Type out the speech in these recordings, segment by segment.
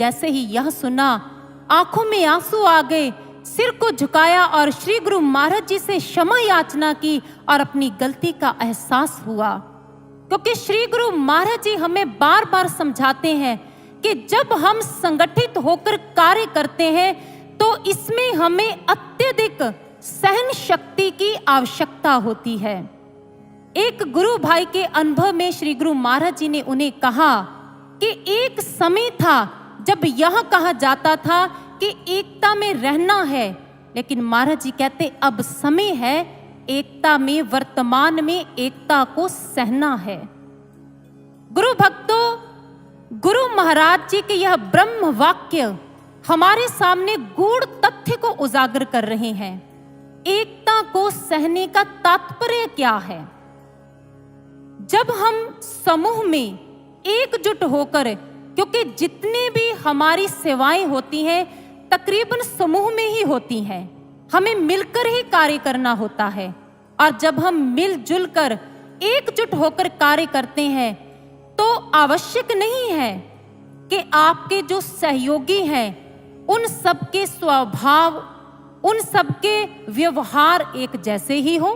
जैसे ही यह सुना, आंखों में आंसू आ गए, सिर को झुकाया और श्री गुरु महाराज जी से क्षमा याचना की और अपनी गलती का एहसास हुआ। क्योंकि श्री गुरु महाराज जी हमें बार बार समझाते हैं कि जब हम संगठित होकर कार्य करते हैं तो इसमें हमें अत्यधिक सहन शक्ति की आवश्यकता होती है। एक गुरु भाई के अनुभव में श्री गुरु महाराज जी ने उन्हें कहा कि एक समय था जब यह कहा जाता था कि एकता में रहना है, लेकिन महाराज जी कहते अब समय है एकता में, वर्तमान में एकता को सहना है। गुरु भक्तों, गुरु महाराज जी के यह ब्रह्म वाक्य हमारे सामने गूढ़ तथ्य को उजागर कर रहे हैं। एकता को सहने का तात्पर्य क्या है? जब हम समूह में एकजुट होकर, क्योंकि जितने भी हमारी सेवाएं होती हैं तकरीबन समूह में ही होती हैं, हमें मिलकर ही कार्य करना होता है। और जब हम मिलजुल कर एकजुट होकर कार्य करते हैं तो आवश्यक नहीं है कि आपके जो सहयोगी हैं उन सबके स्वभाव, उन सबके व्यवहार एक जैसे ही हो,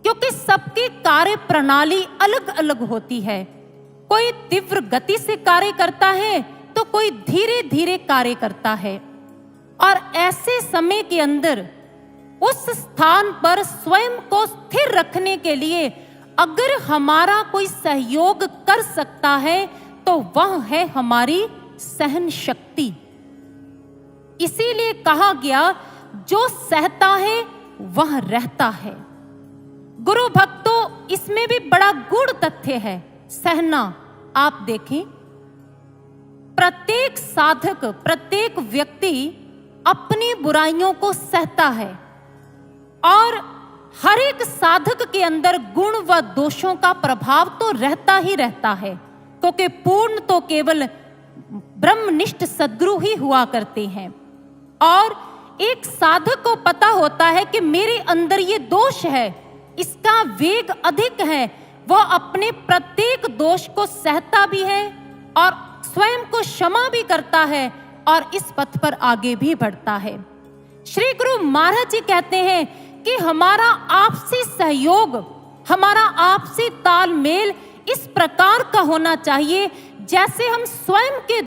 क्योंकि सबकी कार्य प्रणाली अलग अलग होती है। कोई तीव्र गति से कार्य करता है तो कोई धीरे धीरे कार्य करता है। और ऐसे समय के अंदर उस स्थान पर स्वयं को स्थिर रखने के लिए अगर हमारा कोई सहयोग कर सकता है तो वह है हमारी सहन शक्ति। इसीलिए कहा गया जो सहता है वह रहता है। गुरु भक्तों, इसमें भी बड़ा गूढ़ तथ्य है सहना। आप देखें, प्रत्येक साधक, प्रत्येक व्यक्ति अपनी बुराइयों को सहता है और हर एक साधक के अंदर गुण व दोषों का प्रभाव तो रहता ही रहता है, क्योंकि पूर्ण तो केवल ब्रह्मनिष्ठ सद्गुरु ही हुआ करते हैं। और एक साधक को पता होता है कि मेरे अंदर ये दोष है, इसका वेग अधिक है, वह अपने प्रत्येक दोष को सहता भी है और स्वयं को क्षमा भी करता है और इस पथ पर आगे भी बढ़ता है। श्री गुरु महाराज जी कहते हैं कि हमारा आपसी सहयोग, हमारा आपसी तालमेल इस प्रकार का होना चाहिए जैसे हम स्वयं के